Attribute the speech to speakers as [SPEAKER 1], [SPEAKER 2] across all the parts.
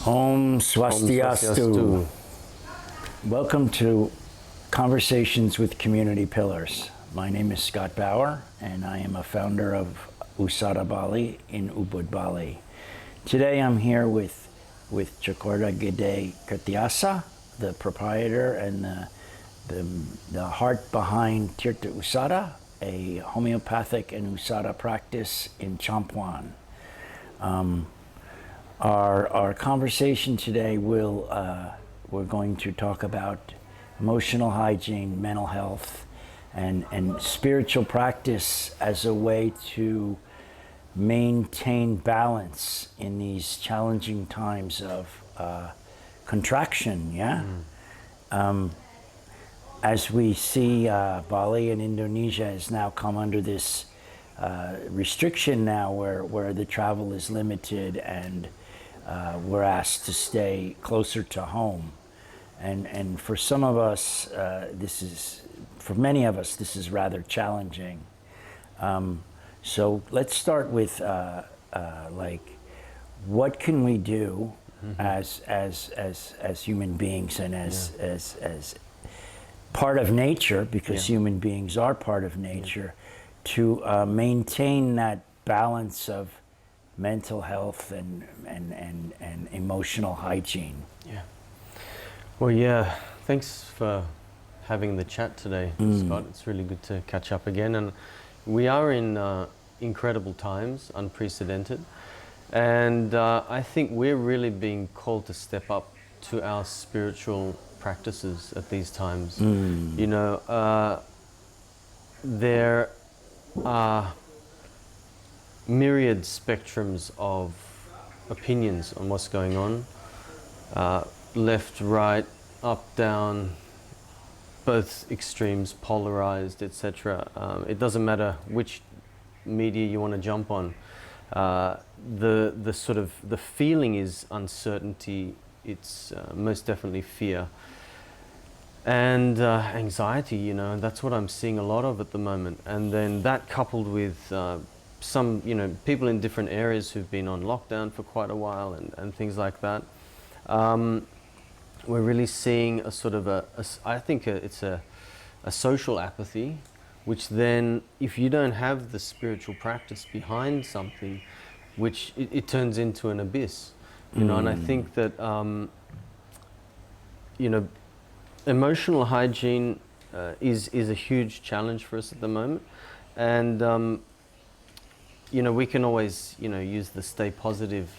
[SPEAKER 1] Om
[SPEAKER 2] Om
[SPEAKER 1] Swastiastu. Welcome to Conversations with Community Pillars. My name is Scott Bauer, and I am a founder of Usada Bali in Ubud, Bali. Today I'm here with Tjok Kerthyasa, the proprietor and the heart behind Tirtha Usada, a homeopathic and Usada practice in Champwan. Our conversation today we're going to talk about emotional hygiene, mental health, and spiritual practice as a way to maintain balance in these challenging times of contraction, yeah? As we see, Bali and Indonesia has now come under this restriction now where the travel is limited and we're asked to stay closer to home. And for some of us, for many of us, this is rather challenging. So let's start with what can we do as human beings and as part of nature, because human beings are part of nature, to maintain that balance of mental health and emotional hygiene.
[SPEAKER 2] Yeah. Well, thanks for having the chat today, Scott. It's really good to catch up again. And we are in incredible times, unprecedented. And I think we're really being called to step up to our spiritual practices at these times. You know, there are myriad spectrums of opinions on what's going on, left, right, up, down, both extremes, polarized, etc. It doesn't matter which media you want to jump on. The sort of the feeling is uncertainty. It's most definitely fear and anxiety. You know, that's what I'm seeing a lot of at the moment. And then that coupled with some, people in different areas who've been on lockdown for quite a while and things like that. We're really seeing a sort of I think it's a social apathy, which then, if you don't have the spiritual practice behind something, which it turns into an abyss, and I think that, emotional hygiene is a huge challenge for us at the moment. And, we can always, use the stay positive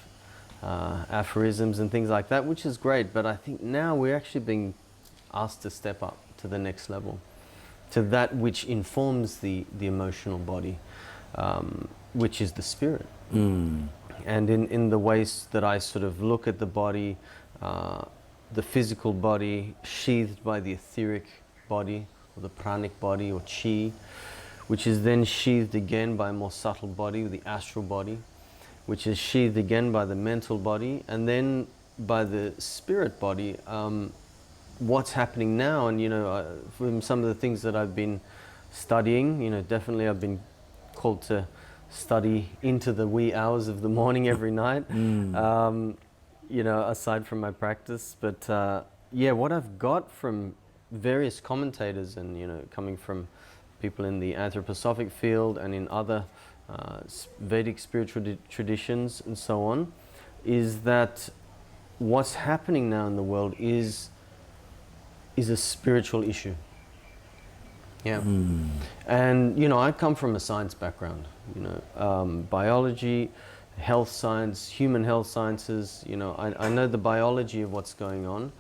[SPEAKER 2] aphorisms and things like that, which is great. But I think now we're actually being asked to step up to the next level, to that which informs the emotional body, which is the spirit. And in the ways that I sort of look at the body, the physical body sheathed by the etheric body, or the pranic body, or chi, which is then sheathed again by a more subtle body, the astral body, which is sheathed again by the mental body, and then by the spirit body. What's happening now, and from some of the things that I've been studying, definitely I've been called to study into the wee hours of the morning every night, aside from my practice. But what I've got from various commentators and, coming from people in the anthroposophic field and in other Vedic spiritual traditions and so on, is that what's happening now in the world is a spiritual issue. Yeah. And, I come from a science background, biology, health science, human health sciences, I know the biology of what's going on,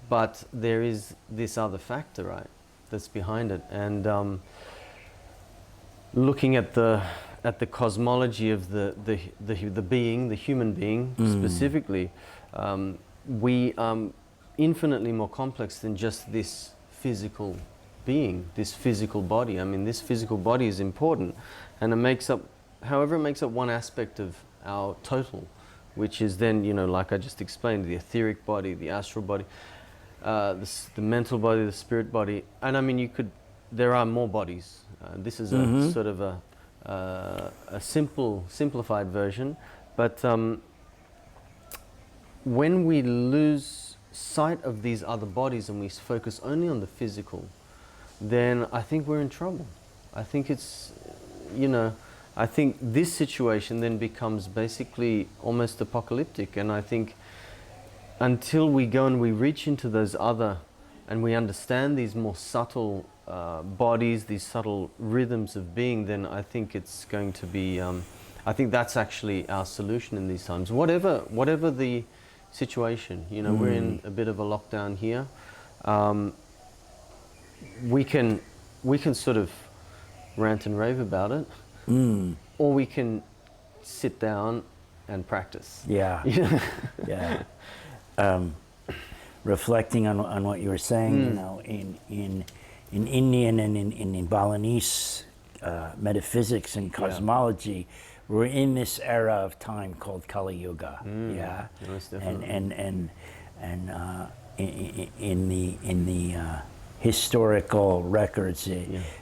[SPEAKER 2] but there is this other factor, right, that's behind it. And looking at the cosmology of the being, the human being specifically, we infinitely more complex than just this physical being, this physical body. I mean, this physical body is important, and it makes up one aspect of our total, which is then, like I just explained, the etheric body, the astral body, the mental body, the spirit body. And I mean, there are more bodies. This is a sort of a simplified version, but when we lose sight of these other bodies and we focus only on the physical, then I think we're in trouble. I think it's, I think this situation then becomes basically almost apocalyptic. And I think until we go and we reach into those other, and we understand these more subtle bodies, these subtle rhythms of being, then I think it's going to be, I think that's actually our solution in these times. Whatever the situation, we're in a bit of a lockdown here. We can sort of rant and rave about it, or we can sit down and practice.
[SPEAKER 1] Yeah, yeah. Reflecting on what you were saying, in Indian and in Balinese metaphysics and cosmology, we're in this era of time called Kali Yuga. Yeah,
[SPEAKER 2] Most
[SPEAKER 1] and in the historical records,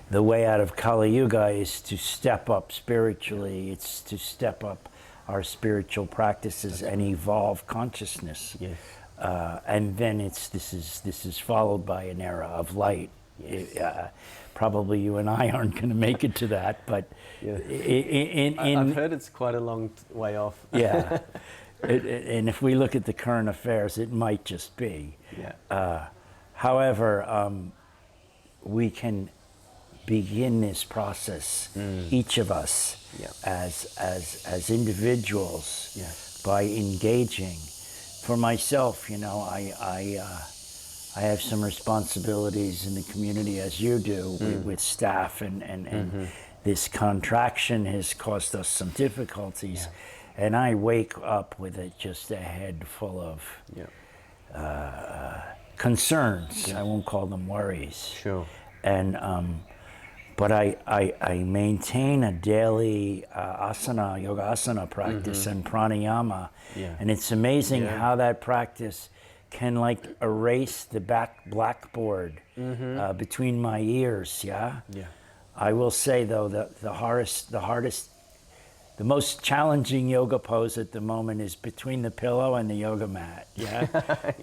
[SPEAKER 1] the way out of Kali Yuga is to step up spiritually. It's to step up our spiritual practices and evolve consciousness.
[SPEAKER 2] Yes.
[SPEAKER 1] And then this is followed by an era of light.
[SPEAKER 2] Yes.
[SPEAKER 1] Probably you and I aren't going to make it to that, but
[SPEAKER 2] I've heard it's quite a long way off.
[SPEAKER 1] Yeah, and if we look at the current affairs, it might just be.
[SPEAKER 2] Yeah.
[SPEAKER 1] However, we can begin this process, each of us, as individuals, by engaging. For myself, I have some responsibilities in the community, as you do, with staff, and this contraction has caused us some difficulties, and I wake up with just a head full of concerns. I won't call them worries.
[SPEAKER 2] Sure.
[SPEAKER 1] And but I maintain a daily yoga asana practice and pranayama, and it's amazing how that practice can erase the blackboard between my ears. I will say though that the most challenging yoga pose at the moment is between the pillow and the yoga mat.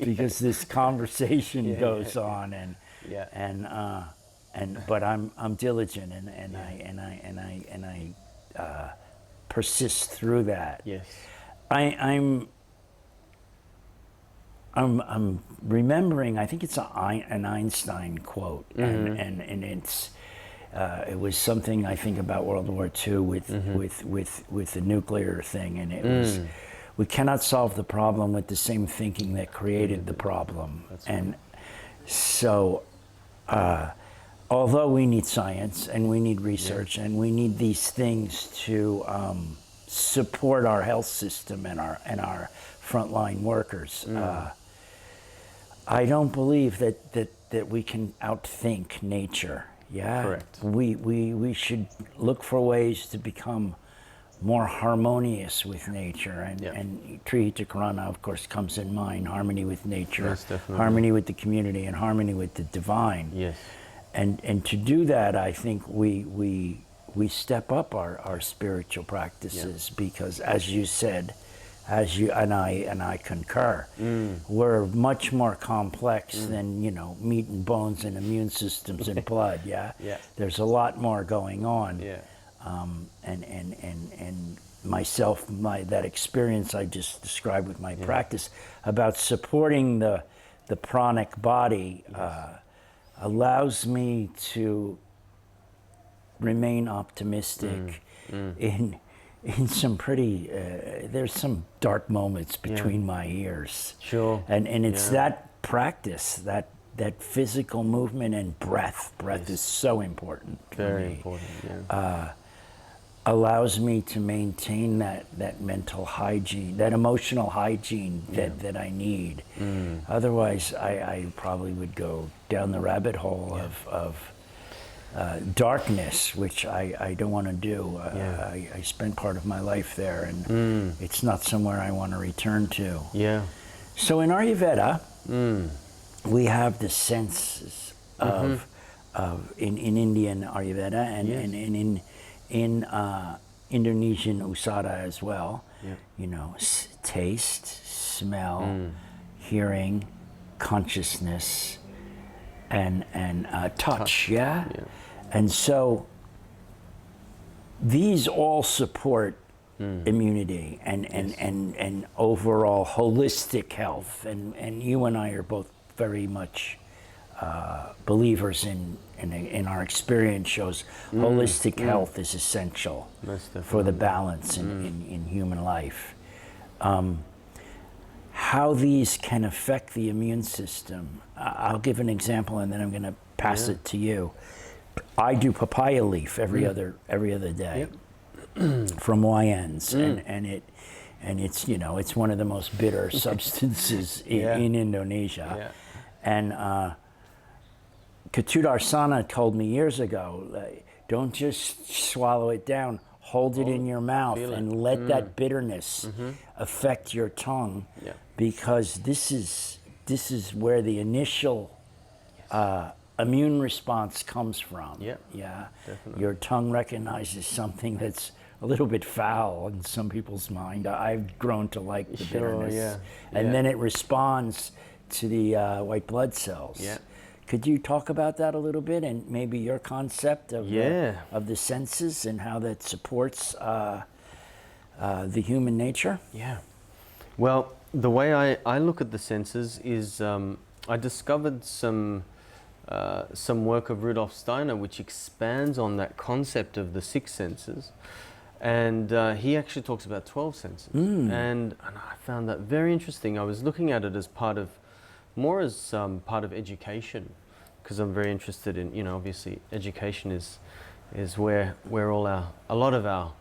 [SPEAKER 1] Because this conversation goes on, but I'm diligent and I persist through that.
[SPEAKER 2] Yes.
[SPEAKER 1] I'm remembering, I think it's an Einstein quote, and it's it was something I think about World War II with the nuclear thing, and it was, we cannot solve the problem with the same thinking that created the problem.
[SPEAKER 2] That's
[SPEAKER 1] and
[SPEAKER 2] right.
[SPEAKER 1] So although we need science and we need research and we need these things to support our health system and our frontline workers, I don't believe that we can outthink nature.
[SPEAKER 2] Correct.
[SPEAKER 1] We should look for ways to become more harmonious with nature, and Trihitakkarana, of course, comes in mind. Harmony with nature,
[SPEAKER 2] Yes, definitely.
[SPEAKER 1] harmony with the community, and harmony with the divine.
[SPEAKER 2] Yes.
[SPEAKER 1] And to do that, I think we step up our spiritual practices, because, as you said, and I concur, we're much more complex than meat and bones and immune systems and blood. There's a lot more going on. And myself, that experience I just described with my practice about supporting the pranic body allows me to remain optimistic in some pretty, there's some dark moments between my ears.
[SPEAKER 2] Sure.
[SPEAKER 1] And it's that practice, that physical movement and breath is so important to
[SPEAKER 2] Very
[SPEAKER 1] me.
[SPEAKER 2] important,
[SPEAKER 1] Allows me to maintain that mental hygiene, that emotional hygiene that I need. Otherwise, I probably would go down the rabbit hole of darkness, which I don't want to do. I spent part of my life there, and it's not somewhere I want to return to. So in Ayurveda, we have the senses of in Indian Ayurveda and in Indonesian Usada as well. Taste, smell, hearing, consciousness, and touch, yeah? And so these all support immunity and overall holistic health. And you and I are both very much believers in our experience shows holistic health is essential for the balance in human life. How these can affect the immune system. I'll give an example and then I'm going to pass it to you. I do papaya leaf every other day from YNs, and it's, you know, it's one of the most bitter substances in Indonesia. And Kerthyasa told me years ago, don't just swallow it down, hold it in your mouth and let that bitterness affect your tongue, because this is where the initial immune response comes from.
[SPEAKER 2] Definitely.
[SPEAKER 1] Your tongue recognizes something that's a little bit foul in some people's mind. I've grown to like the bitterness. And then it responds to the white blood cells. Could you talk about that a little bit, and maybe your concept of the senses and how that supports the human nature?
[SPEAKER 2] Well, the way I look at the senses is I discovered some work of Rudolf Steiner which expands on that concept of the 6 senses, and he actually talks about 12 senses, and I found that very interesting. I was looking at it as part of education, because I'm very interested in, you know, obviously education is where a lot of our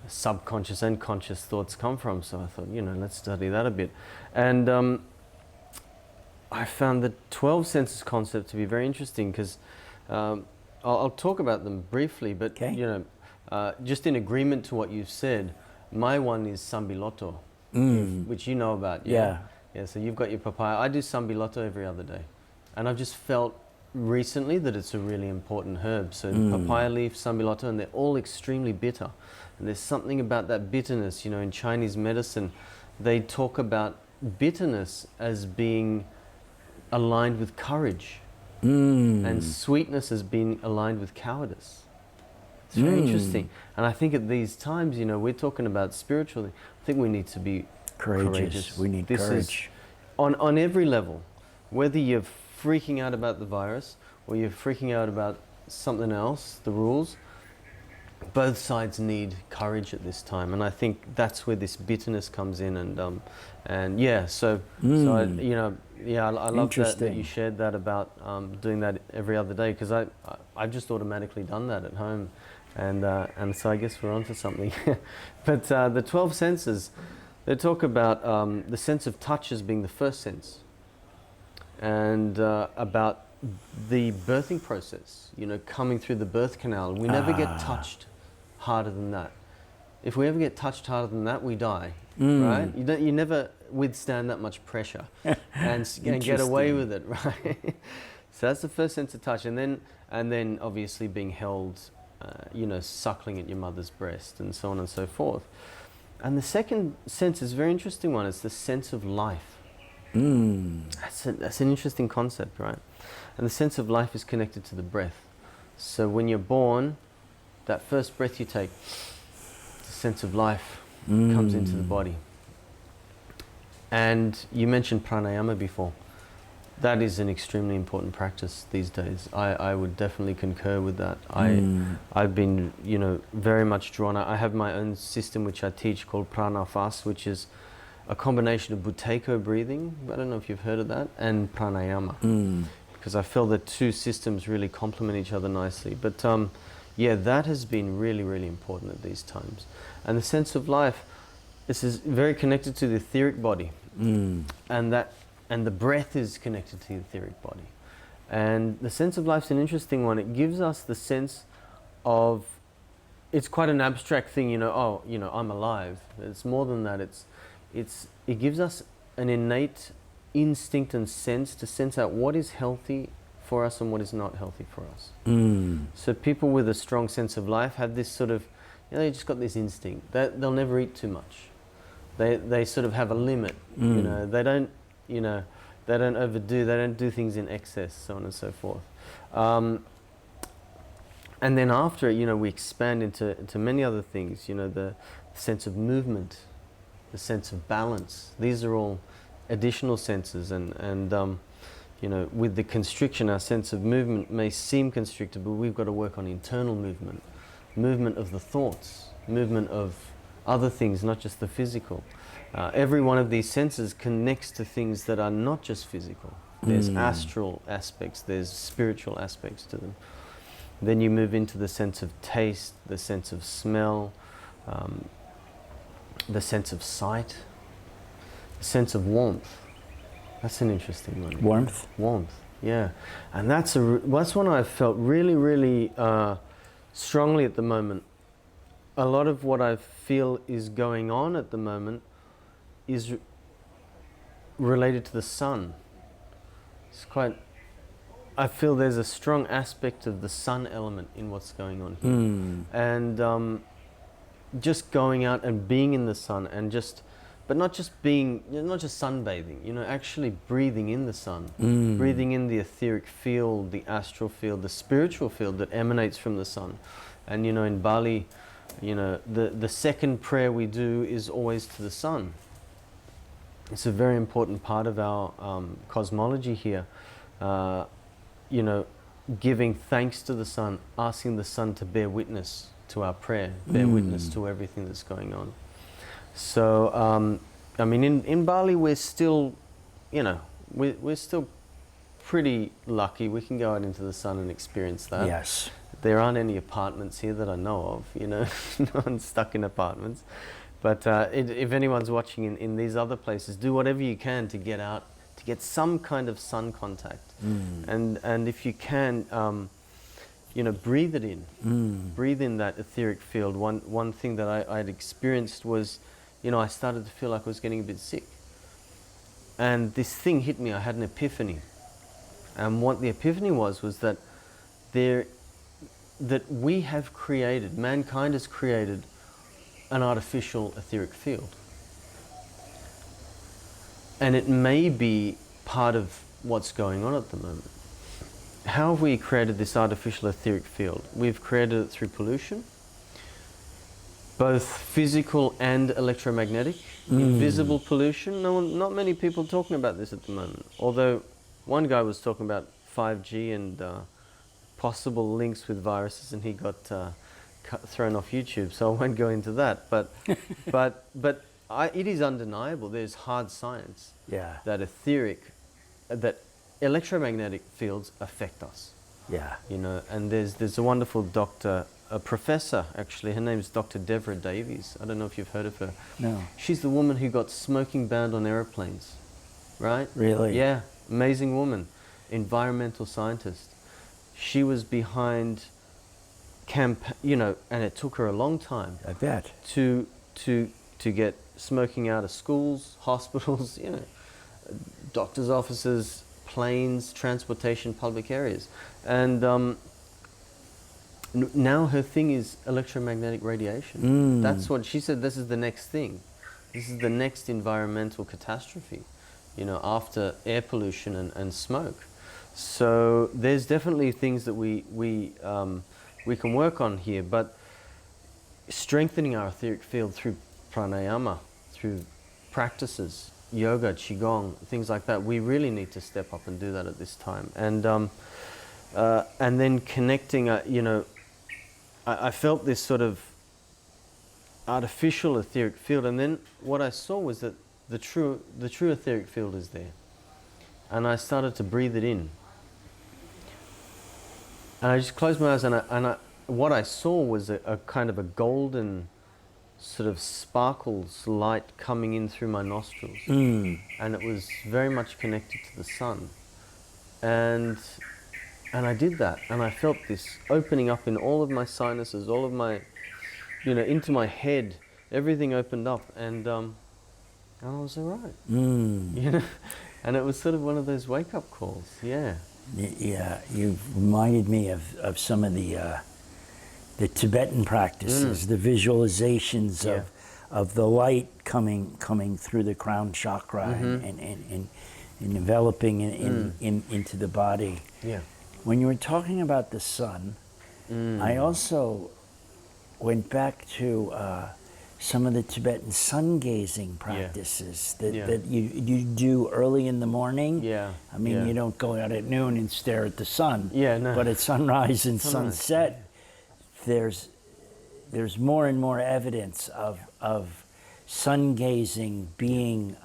[SPEAKER 2] subconscious and conscious thoughts come from. So I thought, you know, let's study that a bit, and I found the 12 senses concept to be very interesting, because I'll talk about them briefly, but you know, just in agreement to what you've said, my one is sambiloto, which you know about. So you've got your papaya. I do sambiloto every other day, and I've just felt recently that it's a really important herb. So papaya leaf, sambiloto, and they're all extremely bitter, and there's something about that bitterness. You know, in Chinese medicine, they talk about bitterness as being aligned with courage, and sweetness as being aligned with cowardice. It's very interesting. And I think at these times, you know, we're talking about spiritually, I think we need to be courageous.
[SPEAKER 1] We need courage.
[SPEAKER 2] On every level, whether you're freaking out about the virus or you're freaking out about something else, the rules, both sides need courage at this time, and I think that's where this bitterness comes in. And so I, you know, I love that you shared that about doing that every other day, because I've just automatically done that at home, and so I guess we're onto something. But the 12 senses, they talk about the sense of touch as being the first sense, and about the birthing process, you know, coming through the birth canal. We never get touched harder than that. If we ever get touched harder than that, we die, right? You never withstand that much pressure and get away with it, right? So that's the first sense of touch, and then obviously being held, you know, suckling at your mother's breast, and so on and so forth. And the second sense is a very interesting one. It's the sense of life. That's an interesting concept, right? And the sense of life is connected to the breath. So when you're born, that first breath you take, the sense of life comes into the body. And you mentioned pranayama before. That is an extremely important practice these days. I would definitely concur with that. I've been, you know, very much drawn. I have my own system which I teach called pranafas, which is a combination of Buteyko breathing, I don't know if you've heard of that, and pranayama, because I feel the two systems really complement each other nicely. But that has been really, really important at these times. And the sense of life, this is very connected to the etheric body, and the breath is connected to the etheric body. And the sense of life is an interesting one. It gives us the sense of, it's quite an abstract thing, you know, oh, you know, I'm alive. It's more than that. It gives us an innate instinct and sense to sense out what is healthy for us and what is not healthy for us. So people with a strong sense of life have this sort of, you know, they just got this instinct that they'll never eat too much, They sort of have a limit. You know, they don't, you know, they don't overdo. They don't do things in excess, so on and so forth. And then after it, you know, we expand into many other things. You know, the sense of movement, the sense of balance. These are all additional senses, and you know, with the constriction, our sense of movement may seem constricted, but we've got to work on internal movement, movement of the thoughts, movement of other things, not just the physical. Every one of these senses connects to things that are not just physical. There's astral aspects, there's spiritual aspects to them. Then you move into the sense of taste, the sense of smell, the sense of sight, the sense of warmth. That's an interesting one.
[SPEAKER 1] Warmth?
[SPEAKER 2] Warmth, yeah. And that's one I've felt really, really strongly at the moment. A lot of what I feel is going on at the moment is related to the sun. It's quite, I feel there's a strong aspect of the sun element in what's going on here. And just going out and being in the sun and just, but not just being, you know, not just sunbathing, you know, actually breathing in the sun, breathing in the etheric field, the astral field, the spiritual field that emanates from the sun. And, you know, in Bali, you know, the second prayer we do is always to the sun. It's a very important part of our cosmology here. You know, giving thanks to the sun, asking the sun to bear witness to our prayer, bear witness to everything that's going on. So, I mean, in Bali, we're still, you know, we're still pretty lucky. We can go out into the sun and experience that.
[SPEAKER 1] Yes.
[SPEAKER 2] There aren't any apartments here that I know of, you know, no one's stuck in apartments. But if anyone's watching in these other places, do whatever you can to get out, to get some kind of sun contact. And if you can, you know, breathe it in. Breathe in that etheric field. One thing that I'd experienced was, you know, I started to feel like I was getting a bit sick. And this thing hit me, I had an epiphany. And what the epiphany was that that we have created, mankind has created an artificial etheric field. And it may be part of what's going on at the moment. How have we created this artificial etheric field? We've created it through pollution, both physical and electromagnetic, invisible pollution. Not many people talking about this at the moment. Although one guy was talking about 5G and possible links with viruses, and he got thrown off YouTube, so I won't go into that. But it is undeniable. There's hard science that that electromagnetic fields affect us.
[SPEAKER 1] Yeah.
[SPEAKER 2] You know, and there's a wonderful doctor, a professor actually. Her name's Dr. Deborah Davies. I don't know if you've heard of her.
[SPEAKER 1] No.
[SPEAKER 2] She's the woman who got smoking banned on airplanes, right?
[SPEAKER 1] Really?
[SPEAKER 2] Yeah, amazing woman, environmental scientist. She was behind you know, and it took her a long time.
[SPEAKER 1] I bet.
[SPEAKER 2] To get smoking out of schools, hospitals, you know, doctors' offices, planes, transportation, public areas. And now her thing is electromagnetic radiation. That's what she said. This is the next thing. This is the next environmental catastrophe, you know, after air pollution and smoke. So there's definitely things that we can work on here, but strengthening our etheric field through pranayama, through practices, yoga, qigong, things like that, we really need to step up and do that at this time. And then connecting, you know, I felt this sort of artificial etheric field, and then what I saw was that the true etheric field is there. And I started to breathe it in. And I just closed my eyes, and what I saw was a kind of a golden sort of sparkles light coming in through my nostrils. And it was very much connected to the sun. And I did that, and I felt this opening up in all of my sinuses, all of my, you know, into my head, everything opened up, and I was all right. You know, and it was sort of one of those wake-up calls. Yeah.
[SPEAKER 1] Yeah, you reminded me of some of the Tibetan practices, the visualizations of the light coming through the crown chakra and enveloping into the body.
[SPEAKER 2] Yeah.
[SPEAKER 1] When you were talking about the sun, I also went back to some of the Tibetan sun gazing practices that you do early in the morning.
[SPEAKER 2] Yeah.
[SPEAKER 1] I mean, you don't go out at noon and stare at the sun.
[SPEAKER 2] Yeah, no.
[SPEAKER 1] But at sunrise and sunset, there's more and more evidence of sun gazing being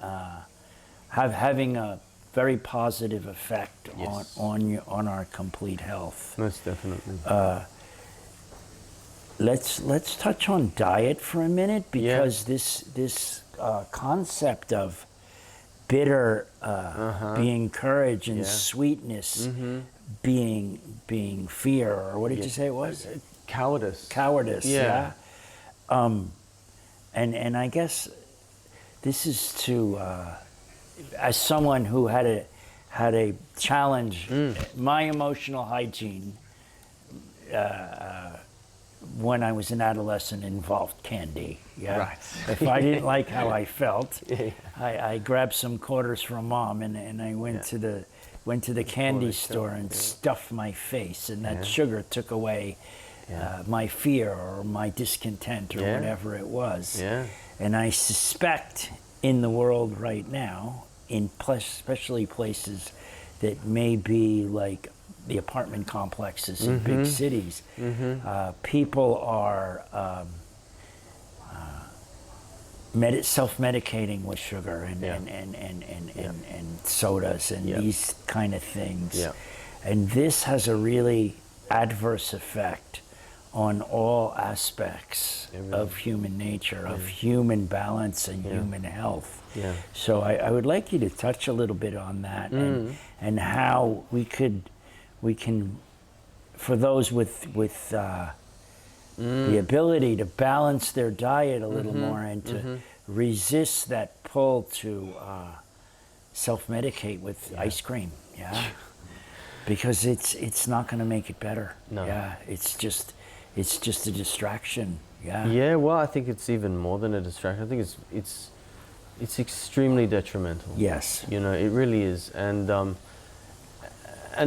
[SPEAKER 1] having a very positive effect on our complete health.
[SPEAKER 2] Most definitely.
[SPEAKER 1] Let's touch on diet for a minute, because this concept of bitter being courage and sweetness being fear, or what did you say it was?
[SPEAKER 2] Cowardice.
[SPEAKER 1] Cowardice.
[SPEAKER 2] Yeah.
[SPEAKER 1] And I guess this is to as someone who had a challenge, my emotional hygiene. When I was an adolescent, involved candy. Yeah.
[SPEAKER 2] Right.
[SPEAKER 1] If I didn't like how I felt, I grabbed some quarters from Mom and I went to the candy store and stuffed my face, and that sugar took away my fear or my discontent or whatever it was.
[SPEAKER 2] Yeah.
[SPEAKER 1] And I suspect in the world right now, especially places that may be like the apartment complexes in big cities, people are self-medicating with sugar and sodas and these kind of things.
[SPEAKER 2] Yeah.
[SPEAKER 1] And this has a really adverse effect on all aspects of human nature, of human balance and human health.
[SPEAKER 2] Yeah.
[SPEAKER 1] So I would like you to touch a little bit on that and how we can, for those with the ability to balance their diet a little more and to resist that pull to self-medicate with ice cream, because it's not going to make it better.
[SPEAKER 2] No.
[SPEAKER 1] Yeah, it's just a distraction. Yeah.
[SPEAKER 2] Yeah. Well, I think it's even more than a distraction. I think it's extremely detrimental.
[SPEAKER 1] Yes.
[SPEAKER 2] You know, it really is, and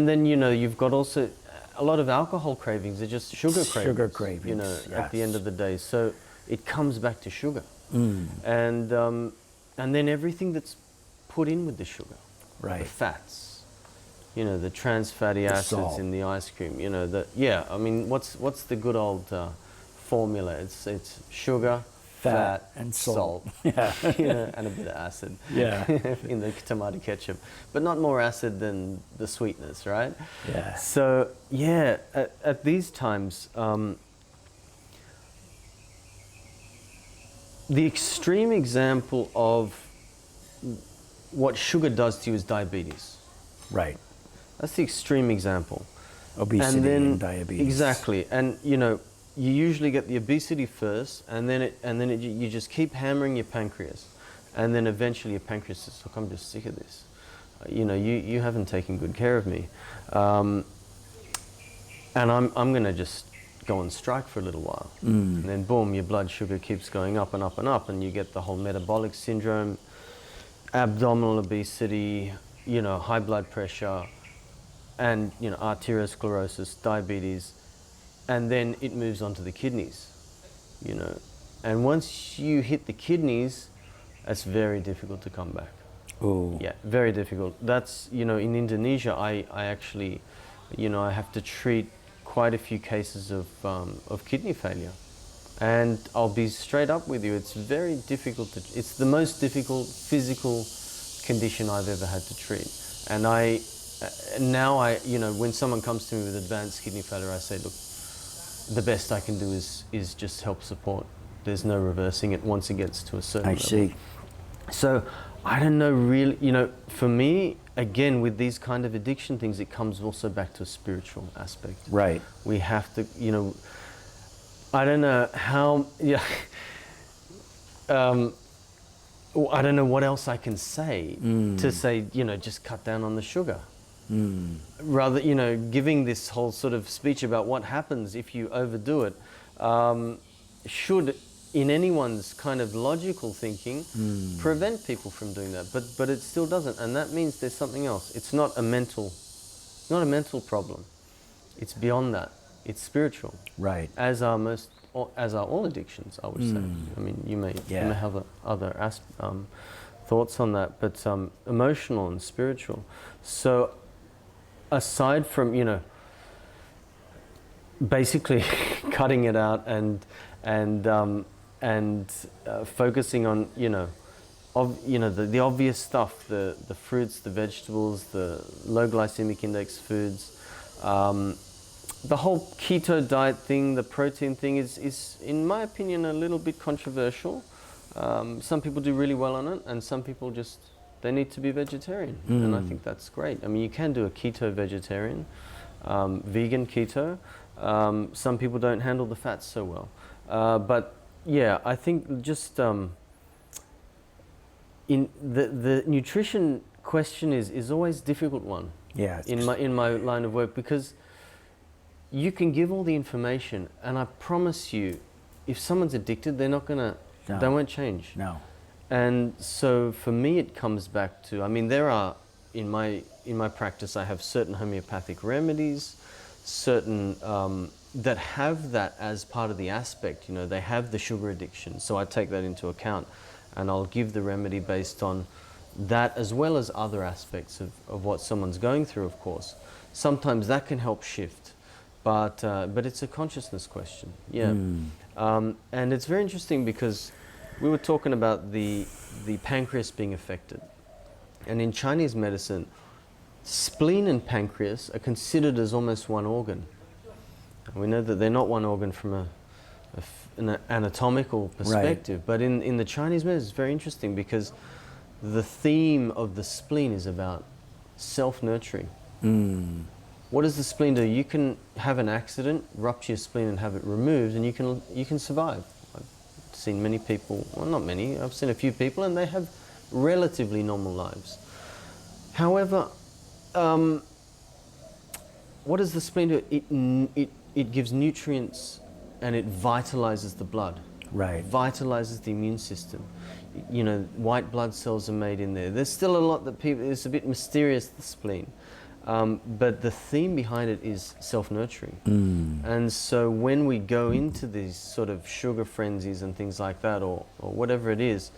[SPEAKER 2] then you've got also a lot of alcohol cravings. They're just sugar cravings.
[SPEAKER 1] Sugar cravings.
[SPEAKER 2] At the end of the day, so it comes back to sugar, and then everything that's put in with the sugar,
[SPEAKER 1] Right.
[SPEAKER 2] the fats, the trans fatty acids
[SPEAKER 1] salt.
[SPEAKER 2] in the ice cream. I mean, what's the good old formula? It's sugar, fat
[SPEAKER 1] and salt.
[SPEAKER 2] Yeah. And a bit of acid.
[SPEAKER 1] Yeah.
[SPEAKER 2] In the tomato ketchup, but not more acid than the sweetness, right?
[SPEAKER 1] Yeah.
[SPEAKER 2] So at these times, the extreme example of what sugar does to you is diabetes.
[SPEAKER 1] Right.
[SPEAKER 2] That's the extreme example.
[SPEAKER 1] Obesity and diabetes.
[SPEAKER 2] Exactly, and you usually get the obesity first, and then you just keep hammering your pancreas, and then eventually your pancreas says, "Look, I'm just sick of this. You haven't taken good care of me, and I'm going to just go on strike for a little while." And then boom, your blood sugar keeps going up and up and up, and you get the whole metabolic syndrome, abdominal obesity, high blood pressure, and arteriosclerosis, diabetes. And then it moves on to the kidneys, And once you hit the kidneys, it's very difficult to come back.
[SPEAKER 1] Ooh.
[SPEAKER 2] Yeah, very difficult. That's, in Indonesia, I actually, I have to treat quite a few cases of kidney failure. And I'll be straight up with you, it's very difficult it's the most difficult physical condition I've ever had to treat. And now when someone comes to me with advanced kidney failure, I say, look, the best I can do is just help support. There's no reversing it once it gets to a certain level. I see. So I don't know really, for me, again, with these kind of addiction things, it comes also back to a spiritual aspect.
[SPEAKER 1] Right.
[SPEAKER 2] We have to, I don't know how, I don't know what else I can say to say, just cut down on the sugar. Rather, giving this whole sort of speech about what happens if you overdo it, should in anyone's kind of logical thinking, prevent people from doing that. But it still doesn't, and that means there's something else. It's not a mental problem. It's beyond that. It's spiritual.
[SPEAKER 1] Right.
[SPEAKER 2] As are all addictions, I would say. I mean, you may have other thoughts on that, but emotional and spiritual. So, aside from, you know, basically cutting it out and focusing on, you know, the obvious stuff, the fruits, the vegetables, the low glycemic index foods, the whole keto diet thing, the protein thing is in my opinion a little bit controversial. Some people do really well on it, and some people just, they need to be vegetarian, and I think that's great. I mean, you can do a keto vegetarian, vegan keto. Some people don't handle the fats so well, but yeah, I think just in the nutrition question is always a difficult one.
[SPEAKER 1] Yeah.
[SPEAKER 2] In my line of work, because you can give all the information, and I promise you, if someone's addicted, they're not gonna, they won't change.
[SPEAKER 1] No.
[SPEAKER 2] And so for me, it comes back to, I mean, there are, in my practice, I have certain homeopathic remedies, certain that have that as part of the aspect. You know, they have the sugar addiction, so I take that into account, and I'll give the remedy based on that, as well as other aspects of what someone's going through, of course. Sometimes that can help shift, but it's a consciousness question. Yeah. And it's very interesting because we were talking about the pancreas being affected. And in Chinese medicine, spleen and pancreas are considered as almost one organ. And we know that they're not one organ from an anatomical perspective, but in the Chinese medicine, it's very interesting because the theme of the spleen is about self-nurturing. What does the spleen do? You can have an accident, rupture your spleen and have it removed, and you can survive. I've seen many people, well, not many, I've seen a few people, and they have relatively normal lives. However, what does the spleen do? It gives nutrients and it vitalizes the blood.
[SPEAKER 1] Right.
[SPEAKER 2] Vitalizes the immune system. You know, white blood cells are made in there. There's still a lot that people, it's a bit mysterious, the spleen. But the theme behind it is self-nurturing. And so when we go into these sort of sugar frenzies and things like that, or whatever it is,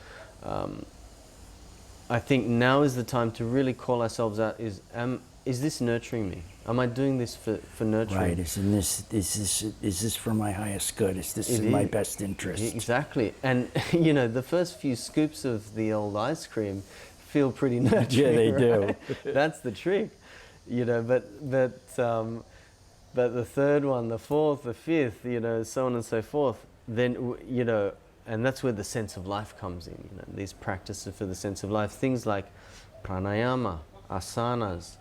[SPEAKER 2] I think now is the time to really call ourselves out, is this nurturing me? Am I doing this for nurturing?
[SPEAKER 1] Right, is this for my highest good? Is this in my best interest?
[SPEAKER 2] Exactly. And you know, the first few scoops of the old ice cream feel pretty nurturing.
[SPEAKER 1] Yeah, they do.
[SPEAKER 2] That's the trick. You know, but the third one, the fourth, the fifth, you know, so on and so forth, then, you know, and that's where the sense of life comes in, you know, these practices for the sense of life, things like pranayama, asanas,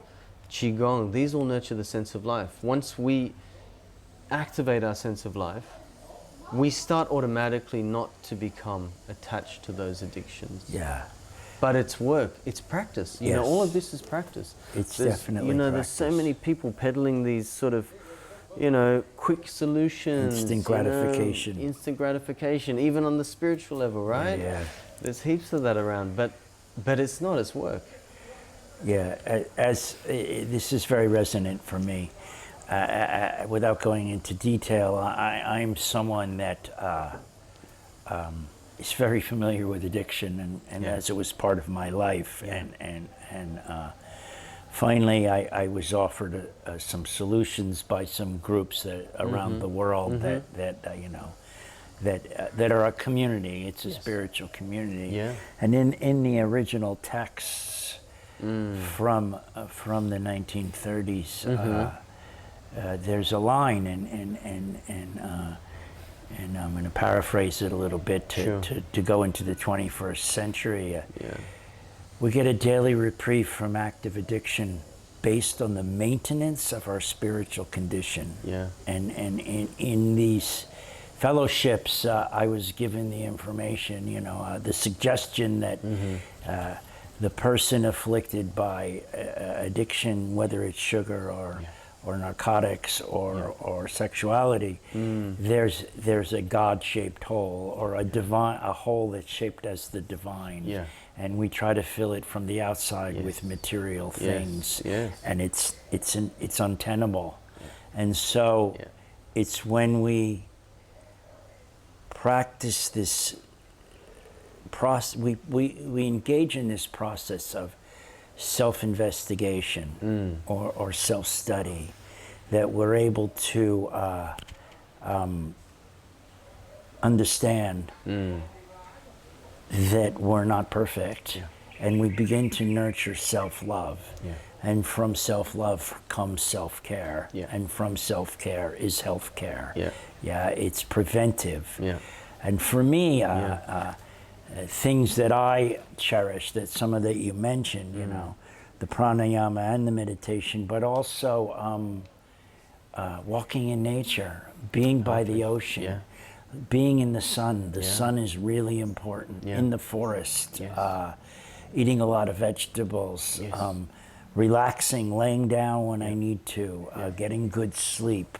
[SPEAKER 2] qigong, these all nurture the sense of life. Once we activate our sense of life, we start automatically not to become attached to those addictions.
[SPEAKER 1] Yeah.
[SPEAKER 2] But it's work, it's practice. You know, all of this is practice.
[SPEAKER 1] It's definitely,
[SPEAKER 2] you know,
[SPEAKER 1] practice.
[SPEAKER 2] There's so many people peddling these sort of, you know, quick solutions.
[SPEAKER 1] Instant gratification.
[SPEAKER 2] You know, instant gratification, even on the spiritual level, right?
[SPEAKER 1] Yeah.
[SPEAKER 2] There's heaps of that around, but it's not, it's work.
[SPEAKER 1] Yeah, this is very resonant for me. Without going into detail, I'm someone that is very familiar with addiction, and as it was part of my life, and finally I was offered some solutions by some groups that around the world that are a community. It's a spiritual community. Yeah. And in the original texts from the 1930s, there's a line, and I'm going to paraphrase it a little bit to go into the 21st century. We get a daily reprieve from active addiction based on the maintenance of our spiritual condition. Yeah. And in these fellowships, I was given the information, you know, the suggestion that the person afflicted by addiction, whether it's sugar or narcotics or sexuality. There's a God-shaped hole, or a hole that's shaped as the divine.
[SPEAKER 2] Yeah.
[SPEAKER 1] And we try to fill it from the outside
[SPEAKER 2] Yes.
[SPEAKER 1] with material
[SPEAKER 2] Yes.
[SPEAKER 1] things.
[SPEAKER 2] Yes.
[SPEAKER 1] And it's untenable. And so it's when we practice this process, we engage in this process of self-investigation or self-study, that we're able to understand that we're not perfect, and we begin to nurture self-love. And from self-love comes self-care, and from self-care is health-care. It's preventive. And for me, things that I cherish, that some of that you mentioned, you know, the pranayama and the meditation, but also walking in nature, being by the ocean, being in the sun. The sun is really important. In the forest, eating a lot of vegetables, relaxing, laying down when I need to, getting good sleep.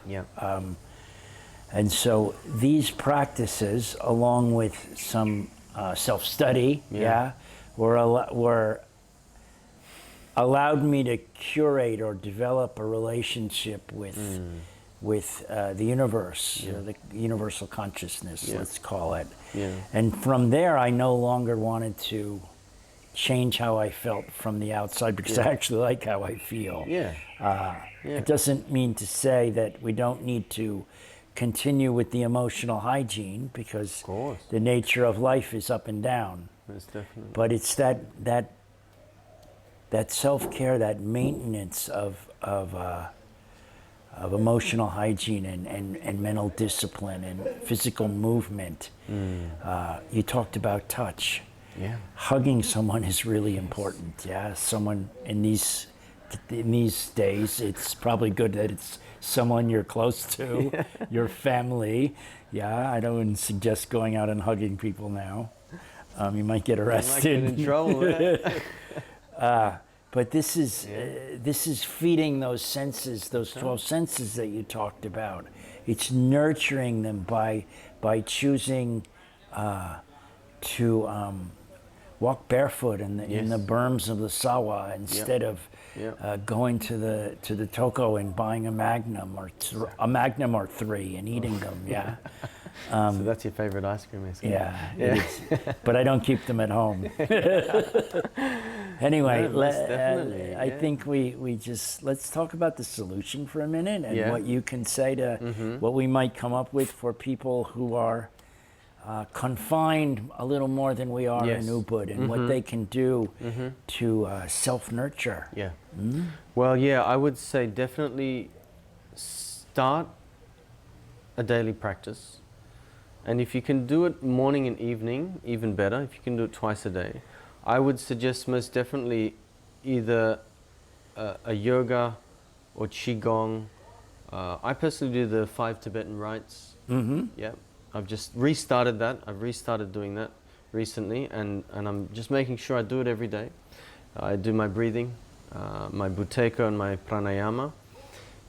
[SPEAKER 1] And so these practices, along with some self-study, were allowed me to curate or develop a relationship with the universe, the universal consciousness, let's call it. And from there, I no longer wanted to change how I felt from the outside, because I actually like how I feel. It doesn't mean to say that we don't need to continue with the emotional hygiene, because the nature of life is up and down. But it's that self-care, that maintenance of emotional hygiene and mental discipline and physical movement. You talked about touch. Hugging someone is really important. Someone in these days, it's probably good that it's someone you're close to, your family. I don't suggest going out and hugging people now. You might get arrested.
[SPEAKER 2] You might get in trouble with that.
[SPEAKER 1] But this is feeding those senses, those 12 senses that you talked about. It's nurturing them by choosing to walk barefoot in the berms of the Sawa, instead of going to the Toko and buying a Magnum or three and eating them.
[SPEAKER 2] So that's your favorite ice cream, is it?
[SPEAKER 1] It is. But I don't keep them at home. Anyway, I think we just, let's talk about the solution for a minute, and what you can say to what we might come up with for people who are confined a little more than we are in Ubud, and what they can do to self-nurture.
[SPEAKER 2] Well, I would say definitely start a daily practice. And if you can do it morning and evening, even better. If you can do it twice a day, I would suggest most definitely either a yoga or qigong. I personally do the 5 Tibetan rites. I've just restarted that. I've restarted doing that recently, and I'm just making sure I do it every day. I do my breathing, my buteyko and my pranayama.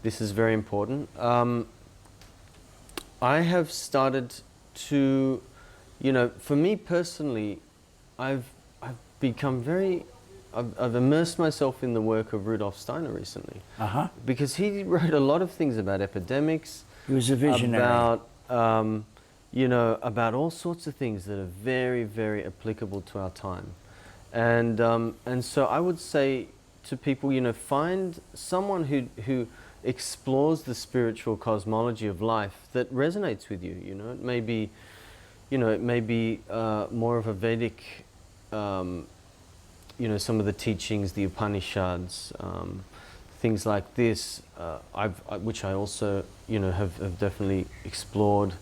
[SPEAKER 2] This is very important. I have started to, for me personally, I've become I've immersed myself in the work of Rudolf Steiner recently. Because he wrote a lot of things about epidemics.
[SPEAKER 1] He was a visionary.
[SPEAKER 2] About all sorts of things that are very, very applicable to our time. And so I would say to people, find someone who explores the spiritual cosmology of life that resonates with you. It may be, more of a Vedic, some of the teachings, the Upanishads, things like this, which I also, have definitely explored.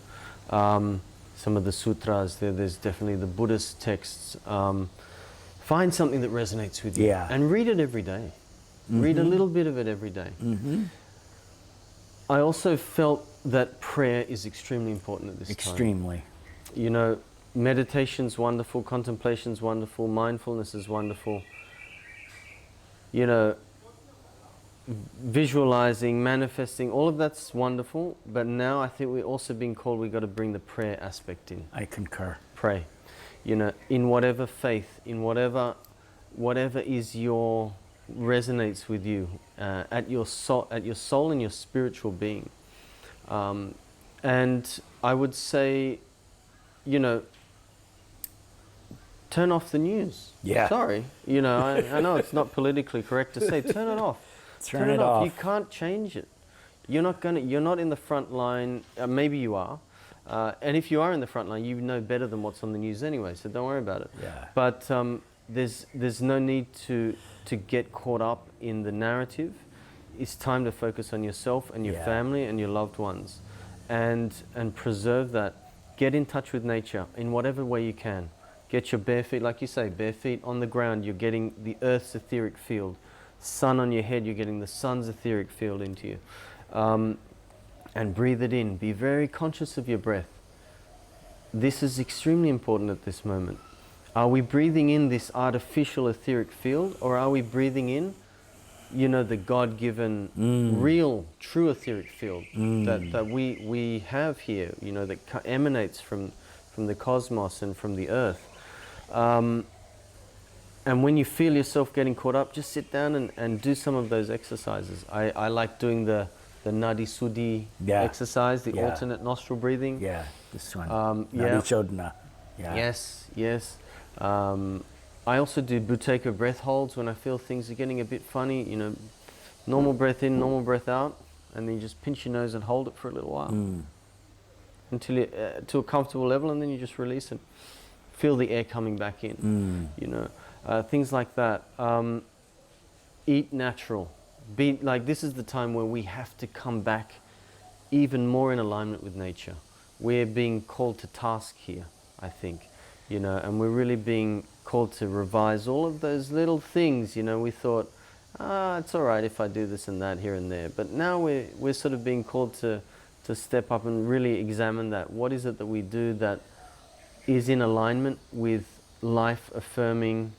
[SPEAKER 2] Some of the sutras, there's definitely the Buddhist texts. Find something that resonates with you and read it every day. Read a little bit of it every day. I also felt that prayer is extremely important at this time.
[SPEAKER 1] Extremely.
[SPEAKER 2] Meditation's wonderful, contemplation's wonderful, mindfulness is wonderful. visualizing, manifesting, all of that's wonderful. But now I think we're also being called, we've got to bring the prayer aspect in.
[SPEAKER 1] I concur.
[SPEAKER 2] Pray. You know, in whatever faith, in whatever is your, resonates with you, at your soul and your spiritual being. And I would say, you know, turn off the news.
[SPEAKER 1] Yeah.
[SPEAKER 2] Sorry. You know, I know it's not politically correct to say turn it off.
[SPEAKER 1] Turn it off.
[SPEAKER 2] You can't change it. You're not in the front line. Maybe you are. And if you are in the front line, you know better than what's on the news anyway, so don't worry about it.
[SPEAKER 1] Yeah.
[SPEAKER 2] But there's no need to get caught up in the narrative. It's time to focus on yourself and your family and your loved ones, and preserve that. Get in touch with nature in whatever way you can. Get your bare feet, like you say, bare feet on the ground. You're getting the earth's etheric field. Sun on your head, you're getting the sun's etheric field into you. And breathe it in. Be very conscious of your breath. This is extremely important at this moment. Are we breathing in this artificial etheric field, or are we breathing in, you know, the God-given, real, true etheric field that we have here, you know, that emanates from the cosmos and from the earth. And when you feel yourself getting caught up, just sit down and do some of those exercises. I like doing the Nadi Sudhi exercise, the alternate nostril breathing.
[SPEAKER 1] Yeah, this one.
[SPEAKER 2] Yeah.
[SPEAKER 1] Nadi Chodhana. Yeah.
[SPEAKER 2] Yes. I also do Buteyko breath holds when I feel things are getting a bit funny. You know, normal breath in, normal breath out, and then you just pinch your nose and hold it for a little while until you to a comfortable level, and then you just release it. Feel the air coming back in. You know, things like that. Eat natural. Be like, this is the time where we have to come back even more in alignment with nature. We're being called to task here, I think, you know, and we're really being called to revise all of those little things. You know, we thought, it's all right if I do this and that here and there, but now we're sort of being called to step up and really examine that. What is it that we do that is in alignment with life-affirming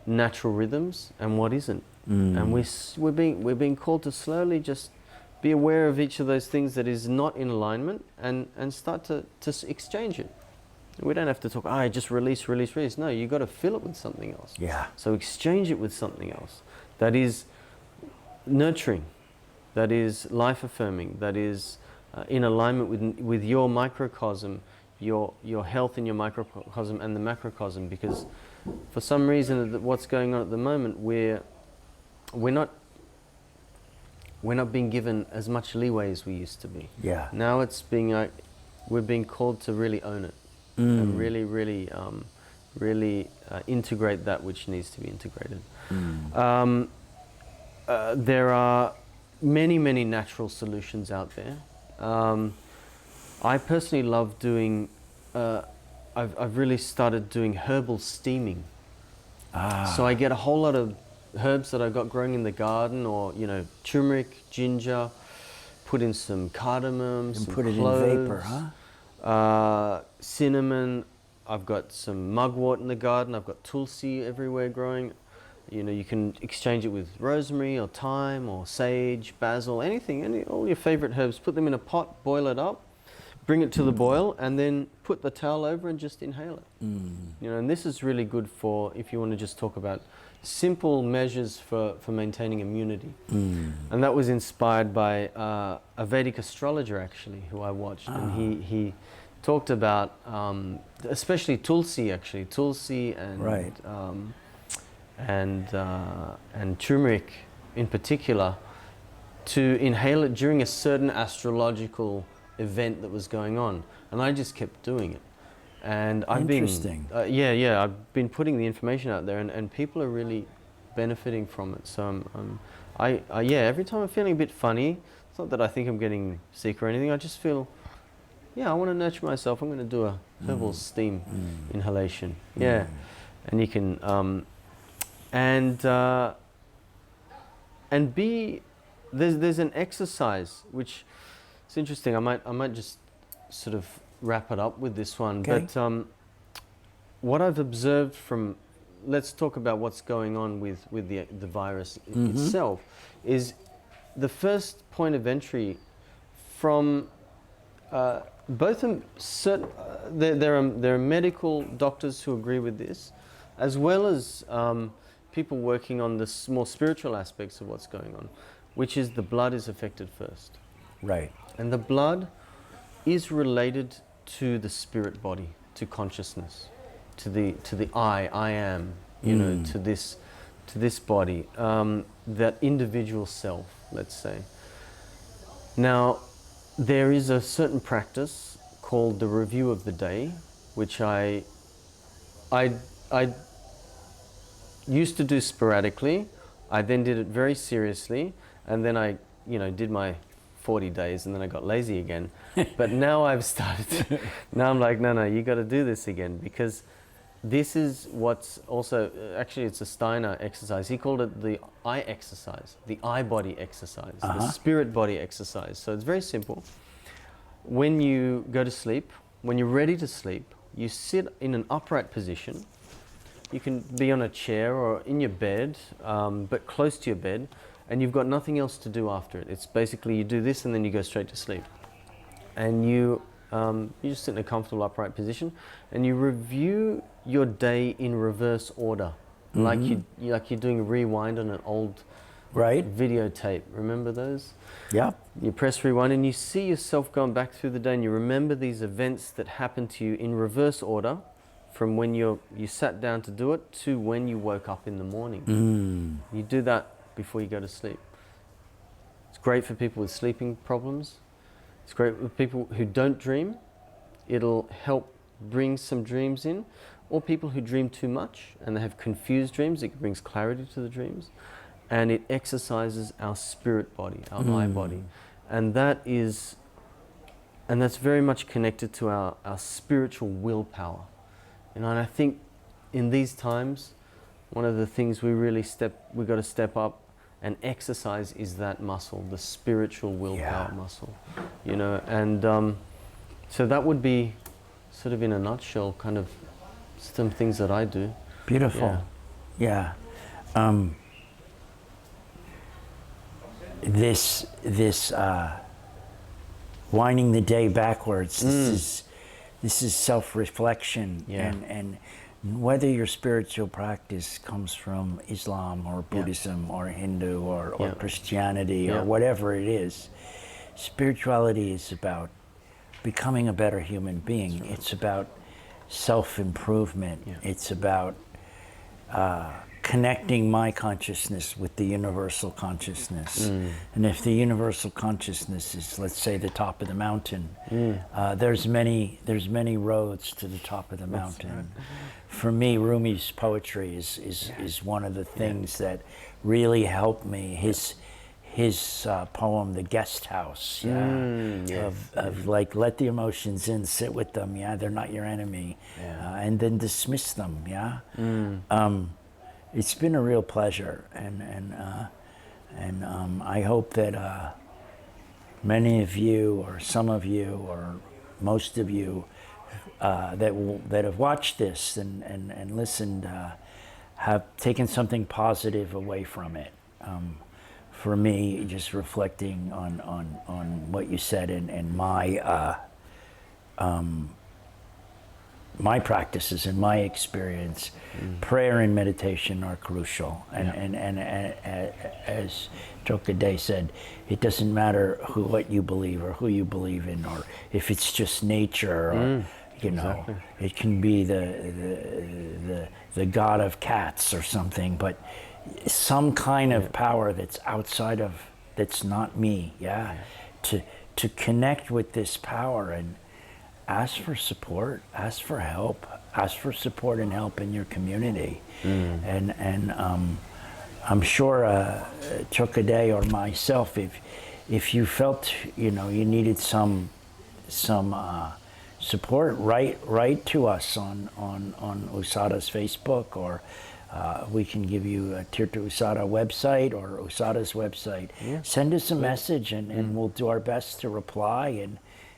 [SPEAKER 2] natural rhythms, and what isn't? And we're being called to slowly just be aware of each of those things that is not in alignment, and start to exchange it. We don't have to talk, just release. No, you've got to fill it with something else.
[SPEAKER 1] Yeah.
[SPEAKER 2] So exchange it with something else that is nurturing, that is life-affirming, that is in alignment with your microcosm, your health in your microcosm and the macrocosm. Because for some reason, what's going on at the moment, we're not being given as much leeway as we used to be.
[SPEAKER 1] Yeah.
[SPEAKER 2] Now it's we're being called to really own it and really integrate that which needs to be integrated. There are many natural solutions out there. I personally love doing. I've really started doing herbal steaming. So I get a whole lot of herbs that I've got growing in the garden, or, you know, turmeric, ginger, put in some cardamom,
[SPEAKER 1] And
[SPEAKER 2] some
[SPEAKER 1] put it
[SPEAKER 2] cloves,
[SPEAKER 1] in vapor, huh?
[SPEAKER 2] Cinnamon. I've got some mugwort in the garden. I've got tulsi everywhere growing. You know, you can exchange it with rosemary or thyme or sage, basil, anything, all your favorite herbs. Put them in a pot, boil it up, bring it to the boil, and then put the towel over and just inhale it. You know, and this is really good for, if you want to just talk about simple measures for maintaining immunity. And that was inspired by a Vedic astrologer, actually, who I watched. And he talked about, especially tulsi, and turmeric in particular, to inhale it during a certain astrological event that was going on. And I just kept doing it. And I've been, I've been putting the information out there, and people are really benefiting from it. So every time I'm feeling a bit funny, it's not that I think I'm getting sick or anything, I just feel, I want to nurture myself. I'm going to do a herbal steam inhalation. And you can, and be, there's an exercise, which it's interesting. I might just sort of wrap it up with this one.
[SPEAKER 1] Okay.
[SPEAKER 2] But what I've observed from let's talk about what's going on with the virus itself. Is the first point of entry from both there are medical doctors who agree with this, as well as people working on the more spiritual aspects of what's going on, which is the blood is affected first.
[SPEAKER 1] Right.
[SPEAKER 2] And the blood is related to the spirit body, to consciousness, to the I am, you know, to this body, that individual self, let's say. Now, there is a certain practice called the review of the day, which I used to do sporadically. I then did it very seriously, and then I, you know, did my 40 days, and then I got lazy again. But now I've started. Now I'm like, no, you got to do this again, because this is what's also actually it's a Steiner exercise. He called it the I exercise, the I body exercise, the spirit body exercise. So it's very simple. When you go to sleep, when you're ready to sleep, you sit in an upright position. You can be on a chair or in your bed, but close to your bed, and you've got nothing else to do after it. It's basically you do this and then you go straight to sleep. And you just sit in a comfortable upright position, and you review your day in reverse order, like you're doing a rewind on an old videotape. Remember those?
[SPEAKER 1] Yeah.
[SPEAKER 2] You press rewind and you see yourself going back through the day, and you remember these events that happened to you in reverse order, from when you sat down to do it to when you woke up in the morning. You do that before you go to sleep. It's great for people with sleeping problems. It's great with people who don't dream. It'll help bring some dreams in, or people who dream too much and they have confused dreams. It brings clarity to the dreams, and it exercises our spirit body, our I body, and that's very much connected to our spiritual willpower. You know, and I think in these times, one of the things we've got to step up and exercise is that muscle, the spiritual willpower muscle. You know, and so that would be sort of in a nutshell, kind of some things that I do.
[SPEAKER 1] Beautiful. Yeah. This winding the day backwards. This is self-reflection, and whether your spiritual practice comes from Islam or Buddhism or Hindu or Christianity or whatever it is, spirituality is about becoming a better human being. It's about self-improvement. It's about connecting my consciousness with the universal consciousness. And if the universal consciousness is, let's say, the top of the mountain, there's many roads to the top of the mountain. Right. For me, Rumi's poetry is one of the things that really helped me. His poem, The Guest House, of like, let the emotions in, sit with them, they're not your enemy, and then dismiss them, It's been a real pleasure, and I hope that many of you, or some of you, or most of you that have watched this and listened have taken something positive away from it. For me, just reflecting on what you said and my practices and my experience, prayer and meditation are crucial. And as Tjok said, it doesn't matter what you believe or who you believe in, or if it's just nature, or it can be the god of cats or something, but some kind of power that's outside of, that's not me, to connect with this power and ask for support, ask for help, ask for support and help in your community. And I'm sure Tjok or myself, if you felt you needed some support, write to us on Usada's Facebook, or we can give you a Tirtha Usada website or Usada's website. Send us a message, and we'll do our best to reply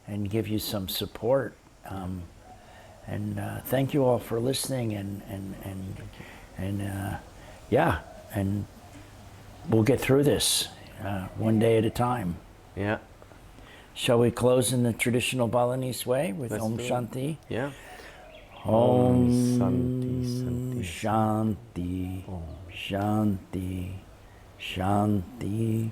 [SPEAKER 1] and give you some support. And thank you all for listening, and And yeah, and we'll get through this one day at a time.
[SPEAKER 2] Yeah.
[SPEAKER 1] Shall we close in the traditional Balinese way with
[SPEAKER 2] Let's
[SPEAKER 1] Om
[SPEAKER 2] do it.
[SPEAKER 1] Shanti?
[SPEAKER 2] Yeah.
[SPEAKER 1] Om
[SPEAKER 2] Shanti, Shanti,
[SPEAKER 1] Shanti, Shanti, Shanti.